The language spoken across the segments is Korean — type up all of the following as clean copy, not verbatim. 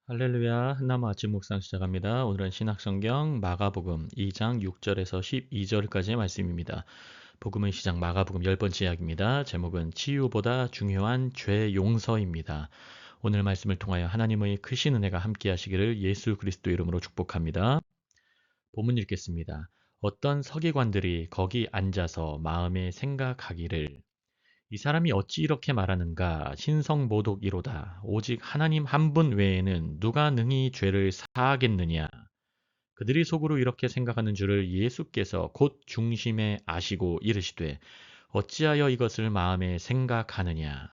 할렐루야, 한나무 아침 묵상 시작합니다. 오늘은 신약성경 마가복음 2장 6절에서 12절까지의 말씀입니다. 복음의 시작 마가복음 10번째 이야기입니다. 제목은 치유보다 중요한 죄 용서입니다. 오늘 말씀을 통하여 하나님의 크신 은혜가 함께 하시기를 예수 그리스도 이름으로 축복합니다. 본문 읽겠습니다. 어떤 서기관들이 거기 앉아서 마음에 생각하기를 이 사람이 어찌 이렇게 말하는가? 신성모독이로다. 오직 하나님 한 분 외에는 누가 능히 죄를 사하겠느냐? 그들이 속으로 이렇게 생각하는 줄을 예수께서 곧 중심에 아시고 이르시되 어찌하여 이것을 마음에 생각하느냐?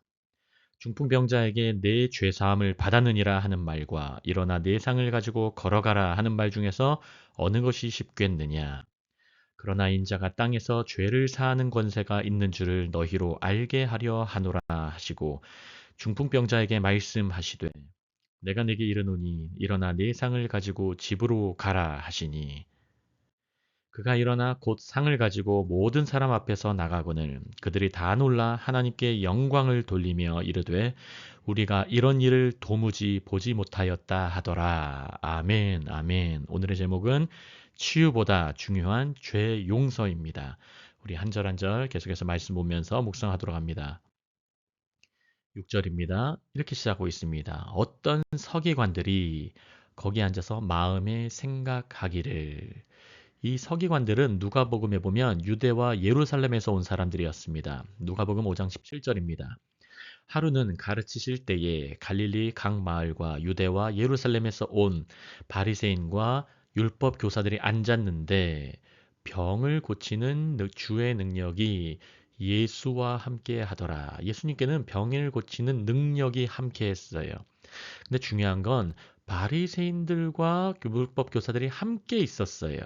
중풍병자에게 내 죄사함을 받았느니라 하는 말과 일어나 내 상을 가지고 걸어가라 하는 말 중에서 어느 것이 쉽겠느냐? 그러나 인자가 땅에서 죄를 사하는 권세가 있는 줄을 너희로 알게 하려 하노라 하시고 중풍병자에게 말씀하시되 내가 네게 이르노니 일어나 네 상을 가지고 집으로 가라 하시니 그가 일어나 곧 상을 가지고 모든 사람 앞에서 나가거늘 그들이 다 놀라 하나님께 영광을 돌리며 이르되 우리가 이런 일을 도무지 보지 못하였다 하더라. 아멘, 아멘. 오늘의 제목은 치유보다 중요한 죄 용서입니다. 우리 한 절 한 절 계속해서 말씀 보면서 묵상하도록 합니다. 6절입니다. 이렇게 시작하고 있습니다. 어떤 서기관들이 거기 앉아서 마음에 생각하기를 이 서기관들은 누가복음에 보면 유대와 예루살렘에서 온 사람들이었습니다. 누가복음 5장 17절입니다. 하루는 가르치실 때에 갈릴리 각 마을과 유대와 예루살렘에서 온 바리새인과 율법 교사들이 앉았는데 병을 고치는 주의 능력이 예수와 함께 하더라. 예수님께는 병을 고치는 능력이 함께 했어요. 근데 중요한 건 바리새인들과 율법 교사들이 함께 있었어요.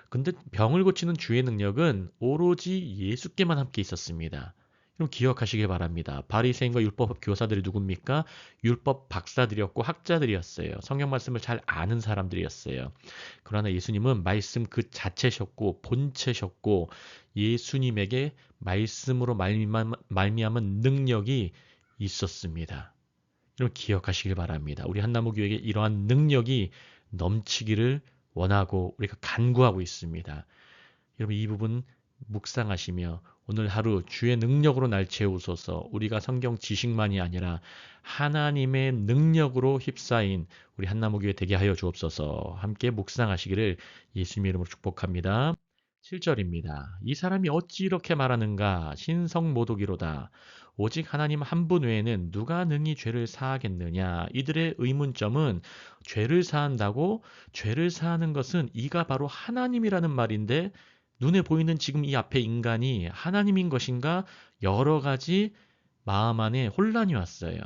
근데 병을 고치는 주의 능력은 오로지 예수께만 함께 있었습니다. 그럼 기억하시길 바랍니다. 바리새인과 율법 교사들이 누굽니까? 율법 박사들이었고 학자들이었어요. 성경 말씀을 잘 아는 사람들이었어요. 그러나 예수님은 말씀 그 자체셨고 본체셨고 예수님에게 말씀으로 말미암은 능력이 있었습니다. 여러분 기억하시길 바랍니다. 우리 한나무교회에 이러한 능력이 넘치기를 원하고 우리가 간구하고 있습니다. 여러분 이 부분 묵상하시며 오늘 하루 주의 능력으로 날 채우소서. 우리가 성경 지식만이 아니라 하나님의 능력으로 휩싸인 우리 한나무교회 되게 하여 주옵소서. 함께 묵상하시기를 예수님 이름으로 축복합니다. 7절입니다. 이 사람이 어찌 이렇게 말하는가? 신성모독이로다. 오직 하나님 한 분 외에는 누가 능히 죄를 사하겠느냐? 이들의 의문점은 죄를 사한다고? 죄를 사하는 것은 이가 바로 하나님이라는 말인데 눈에 보이는 지금 이 앞에 인간이 하나님인 것인가? 여러 가지 마음 안에 혼란이 왔어요.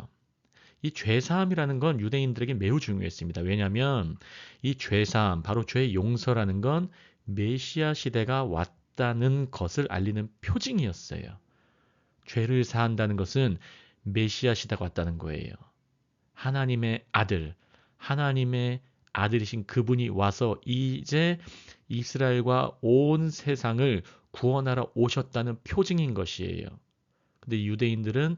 이 죄사함이라는 건 유대인들에게 매우 중요했습니다. 왜냐하면 이 죄사함, 바로 죄 용서라는 건 메시아 시대가 왔다는 것을 알리는 표징이었어요. 죄를 사한다는 것은 메시아 시대가 왔다는 거예요. 하나님의 아들, 하나님의 아들이신 그분이 와서 이제 이스라엘과 온 세상을 구원하러 오셨다는 표징인 것이에요. 근데 유대인들은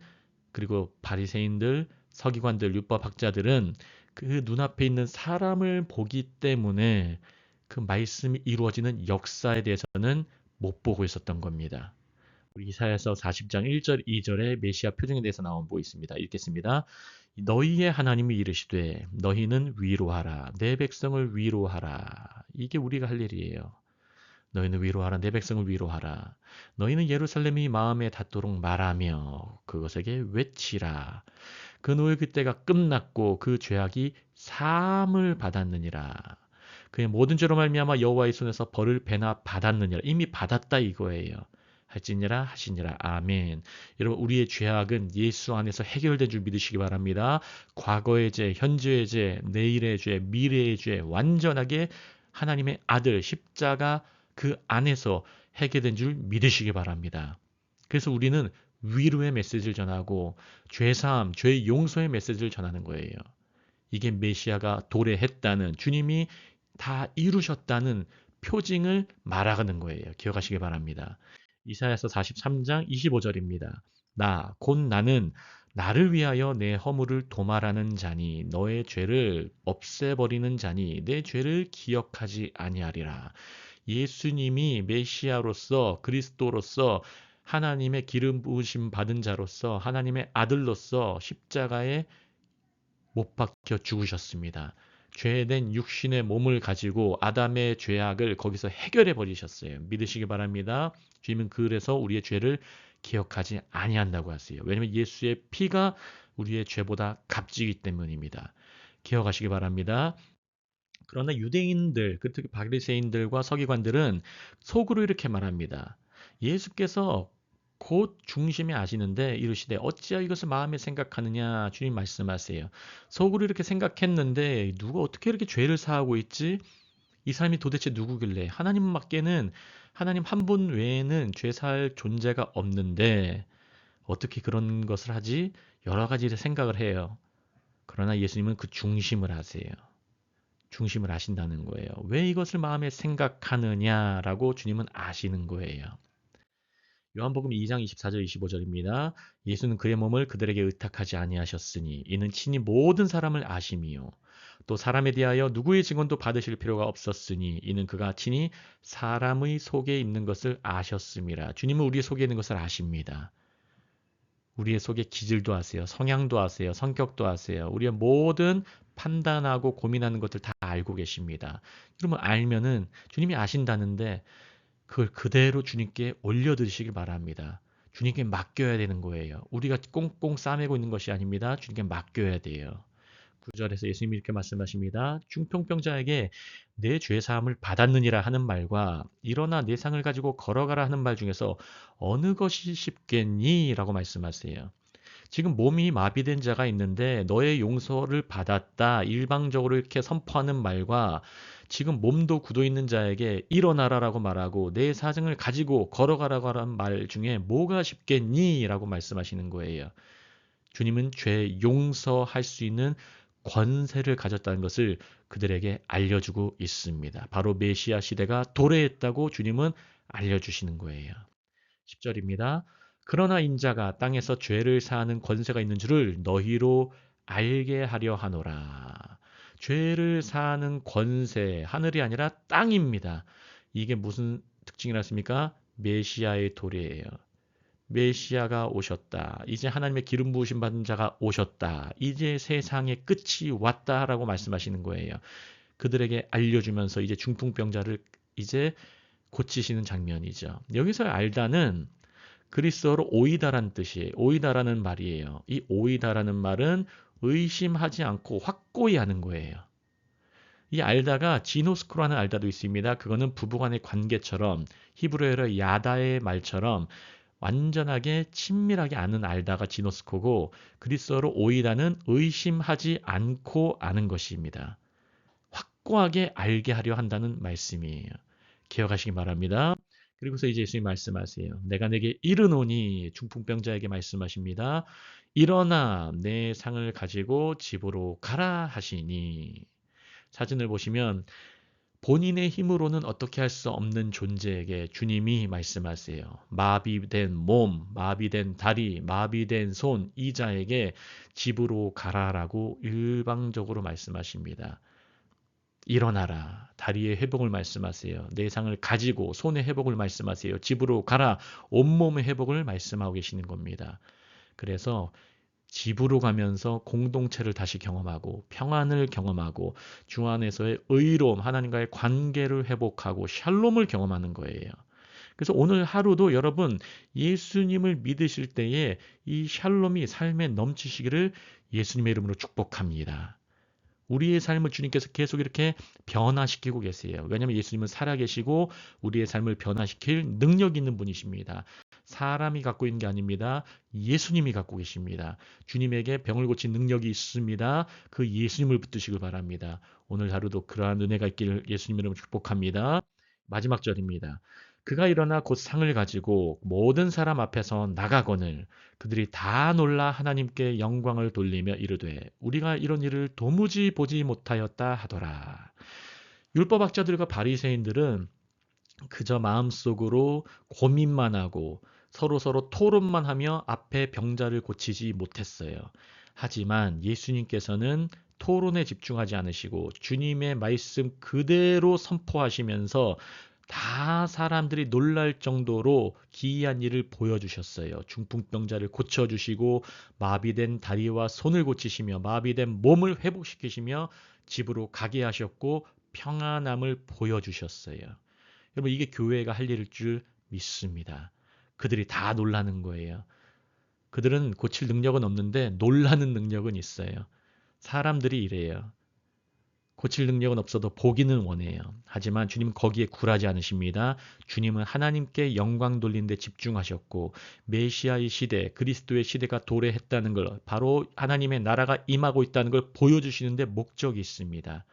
그리고 바리새인들, 서기관들, 율법학자들은 그 눈앞에 있는 사람을 보기 때문에 그 말씀이 이루어지는 역사에 대해서는 못 보고 있었던 겁니다. 우리 이사야서 40장 1절, 2절에 메시아 표징에 대해서 나오고 있습니다. 읽겠습니다. 너희의 하나님이 이르시되 너희는 위로하라. 내 백성을 위로하라. 이게 우리가 할 일이에요. 너희는 위로하라. 내 백성을 위로하라. 너희는 예루살렘이 마음에 닿도록 말하며 그것에게 외치라. 그 노예 그때가 끝났고 그 죄악이 사함을 받았느니라. 그의 모든 죄로 말미암아 여호와의 손에서 벌을 배나 받았느니라. 이미 받았다 이거예요. 할지니라 하시니라. 아멘. 여러분 우리의 죄악은 예수 안에서 해결된 줄 믿으시기 바랍니다. 과거의 죄, 현재의 죄, 내일의 죄, 미래의 죄 완전하게 하나님의 아들 십자가 그 안에서 해결된 줄 믿으시기 바랍니다. 그래서 우리는 위로의 메시지를 전하고 죄사함, 죄 용서의 메시지를 전하는 거예요. 이게 메시아가 도래했다는 주님이 다 이루셨다는 표징을 말하는 거예요. 기억하시기 바랍니다. 이사야서 43장 25절입니다. 나, 곧 나는 나를 위하여 내 허물을 도말하는 자니 너의 죄를 없애버리는 자니 내 죄를 기억하지 아니하리라. 예수님이 메시아로서 그리스도로서 하나님의 기름 부으심 받은 자로서 하나님의 아들로서 십자가에 못 박혀 죽으셨습니다. 죄된 육신의 몸을 가지고 아담의 죄악을 거기서 해결해 버리셨어요. 믿으시기 바랍니다. 주님은 그래서 우리의 죄를 기억하지 아니한다고 하세요. 왜냐하면 예수의 피가 우리의 죄보다 값지기 때문입니다. 기억하시기 바랍니다. 그러나 유대인들, 특히 바리새인들과 서기관들은 속으로 이렇게 말합니다. 예수께서 곧 중심에 아시는데 이르시되 어찌하여 이것을 마음에 생각하느냐 주님 말씀하세요. 속으로 이렇게 생각했는데 누가 어떻게 이렇게 죄를 사하고 있지? 이 사람이 도대체 누구길래 하나님밖에는 하나님 한 분 외에는 죄 사할 존재가 없는데 어떻게 그런 것을 하지? 여러 가지 생각을 해요. 그러나 예수님은 그 중심을 아세요. 중심을 아신다는 거예요. 왜 이것을 마음에 생각하느냐라고 주님은 아시는 거예요. 요한복음 2장 24절 25절입니다. 예수는 그의 몸을 그들에게 의탁하지 아니하셨으니 이는 친히 모든 사람을 아심이요 또 사람에 대하여 누구의 증언도 받으실 필요가 없었으니 이는 그가 친히 사람의 속에 있는 것을 아셨음이라. 주님은 우리의 속에 있는 것을 아십니다. 우리의 속에 기질도 아세요. 성향도 아세요. 성격도 아세요. 우리의 모든 판단하고 고민하는 것들 다 알고 계십니다. 그러면 알면은 주님이 아신다는데 그걸 그대로 주님께 올려드리시길 바랍니다. 주님께 맡겨야 되는 거예요. 우리가 꽁꽁 싸매고 있는 것이 아닙니다. 주님께 맡겨야 돼요. 9절에서 예수님이 이렇게 말씀하십니다. 중풍병자에게 내 죄사함을 받았느니라 하는 말과 일어나 내 상을 가지고 걸어가라 하는 말 중에서 어느 것이 쉽겠니? 라고 말씀하세요. 지금 몸이 마비된 자가 있는데 너의 용서를 받았다. 일방적으로 이렇게 선포하는 말과 지금 몸도 굳어 있는 자에게 일어나라라고 말하고 내 사정을 가지고 걸어가라고 하는 말 중에 뭐가 쉽겠니? 라고 말씀하시는 거예요. 주님은 죄 용서할 수 있는 권세를 가졌다는 것을 그들에게 알려주고 있습니다. 바로 메시아 시대가 도래했다고 주님은 알려주시는 거예요. 10절입니다. 그러나 인자가 땅에서 죄를 사하는 권세가 있는 줄을 너희로 알게 하려 하노라. 죄를 사하는 권세, 하늘이 아니라 땅입니다. 이게 무슨 특징이라습니까? 메시아의 도래예요. 메시아가 오셨다. 이제 하나님의 기름 부으심 받은 자가 오셨다. 이제 세상의 끝이 왔다라고 말씀하시는 거예요. 그들에게 알려주면서 이제 중풍병자를 이제 고치시는 장면이죠. 여기서 알다는 그리스어로 오이다라는 뜻이에요. 오이다라는 말이에요. 이 오이다라는 말은 의심하지 않고 확고히 하는 거예요. 이 알다가 지노스코라는 알다도 있습니다. 그거는 부부간의 관계처럼 히브리어로 야다의 말처럼 완전하게 친밀하게 아는 알다가 지노스코고 그리스어로 오이다는 의심하지 않고 아는 것입니다. 확고하게 알게 하려 한다는 말씀이에요. 기억하시기 바랍니다. 그리고서 이제 예수님 말씀하세요. 내가 내게 이르노니 중풍병자에게 말씀하십니다. 일어나 내 상을 가지고 집으로 가라 하시니 사진을 보시면 본인의 힘으로는 어떻게 할 수 없는 존재에게 주님이 말씀하세요. 마비된 몸, 마비된 다리, 마비된 손, 이 자에게 집으로 가라라고 일방적으로 말씀하십니다. 일어나라. 다리의 회복을 말씀하세요. 내 상을 가지고 손의 회복을 말씀하세요. 집으로 가라. 온몸의 회복을 말씀하고 계시는 겁니다. 그래서 집으로 가면서 공동체를 다시 경험하고 평안을 경험하고 주 안에서의 의로움, 하나님과의 관계를 회복하고 샬롬을 경험하는 거예요. 그래서 오늘 하루도 여러분 예수님을 믿으실 때에 이 샬롬이 삶에 넘치시기를 예수님의 이름으로 축복합니다. 우리의 삶을 주님께서 계속 이렇게 변화시키고 계세요. 왜냐하면 예수님은 살아계시고 우리의 삶을 변화시킬 능력 있는 분이십니다. 사람이 갖고 있는 게 아닙니다. 예수님이 갖고 계십니다. 주님에게 병을 고친 능력이 있습니다. 그 예수님을 붙드시길 바랍니다. 오늘 하루도 그러한 은혜가 있기를 예수님 이름으로 축복합니다. 마지막 절입니다. 그가 일어나 곧 상을 가지고 모든 사람 앞에서 나가거늘 그들이 다 놀라 하나님께 영광을 돌리며 이르되 우리가 이런 일을 도무지 보지 못하였다 하더라. 율법학자들과 바리새인들은 그저 마음속으로 고민만 하고 서로 토론만 하며 앞에 병자를 고치지 못했어요. 하지만 예수님께서는 토론에 집중하지 않으시고 주님의 말씀 그대로 선포하시면서 다 사람들이 놀랄 정도로 기이한 일을 보여주셨어요. 중풍병자를 고쳐주시고 마비된 다리와 손을 고치시며 마비된 몸을 회복시키시며 집으로 가게 하셨고 평안함을 보여주셨어요. 여러분 이게 교회가 할 일일 줄 믿습니다. 그들이 다 놀라는 거예요. 그들은 고칠 능력은 없는데 놀라는 능력은 있어요. 사람들이 이래요. 고칠 능력은 없어도 보기는 원해요. 하지만 주님은 거기에 굴하지 않으십니다. 주님은 하나님께 영광 돌리는 데 집중하셨고 메시아의 시대, 그리스도의 시대가 도래했다는 걸 바로 하나님의 나라가 임하고 있다는 걸 보여주시는 데 목적이 있습니다.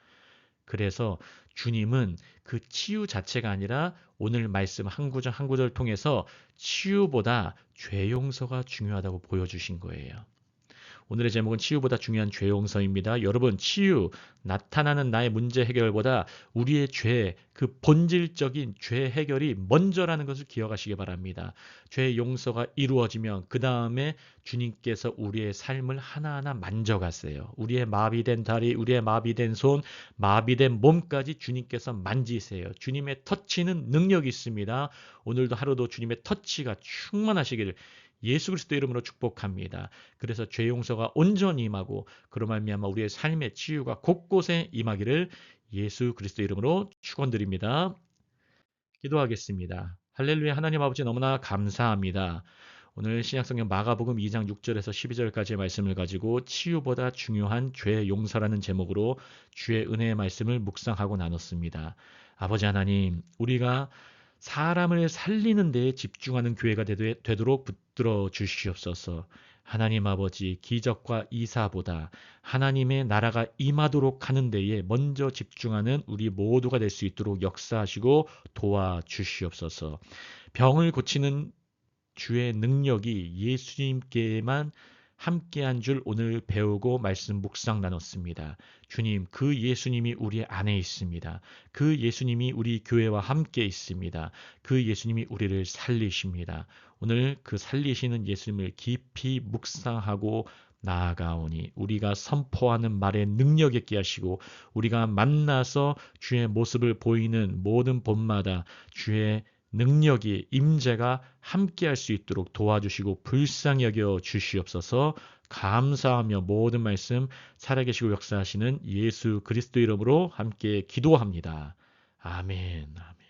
그래서 주님은 그 치유 자체가 아니라 오늘 말씀 한 구절 한 구절을 통해서 치유보다 죄 용서가 중요하다고 보여주신 거예요. 오늘의 제목은 치유보다 중요한 죄 용서입니다. 여러분, 치유, 나타나는 나의 문제 해결보다 우리의 죄, 그 본질적인 죄 해결이 먼저라는 것을 기억하시기 바랍니다. 죄 용서가 이루어지면 그 다음에 주님께서 우리의 삶을 하나하나 만져가세요. 우리의 마비된 다리, 우리의 마비된 손, 마비된 몸까지 주님께서 만지세요. 주님의 터치는 능력이 있습니다. 오늘도 하루도 주님의 터치가 충만하시기를 예수 그리스도 이름으로 축복합니다. 그래서 죄 용서가 온전히 임하고 그로 말미암아 우리의 삶의 치유가 곳곳에 임하기를 예수 그리스도 이름으로 축원드립니다. 기도하겠습니다. 할렐루야. 하나님 아버지 너무나 감사합니다. 오늘 신약성경 마가복음 2장 6절에서 12절까지의 말씀을 가지고 치유보다 중요한 죄 용서라는 제목으로 주의 은혜의 말씀을 묵상하고 나눴습니다. 아버지 하나님, 우리가 사람을 살리는 데에 집중하는 교회가 되도록 붙들어 주시옵소서. 하나님 아버지, 기적과 이사보다 하나님의 나라가 임하도록 하는 데에 먼저 집중하는 우리 모두가 될 수 있도록 역사하시고 도와주시옵소서. 병을 고치는 주의 능력이 예수님께만 함께한 줄 오늘 배우고 말씀 묵상 나눴습니다. 주님, 그 예수님이 우리 안에 있습니다. 그 예수님이 우리 교회와 함께 있습니다. 그 예수님이 우리를 살리십니다. 오늘 그 살리시는 예수님을 깊이 묵상하고 나아가오니 우리가 선포하는 말에 능력 있게 하시고 우리가 만나서 주의 모습을 보이는 모든 봄마다 주의 능력이 임재가 함께할 수 있도록 도와주시고 불쌍히 여겨 주시옵소서. 감사하며 모든 말씀 살아계시고 역사하시는 예수 그리스도 이름으로 함께 기도합니다. 아멘. 아멘.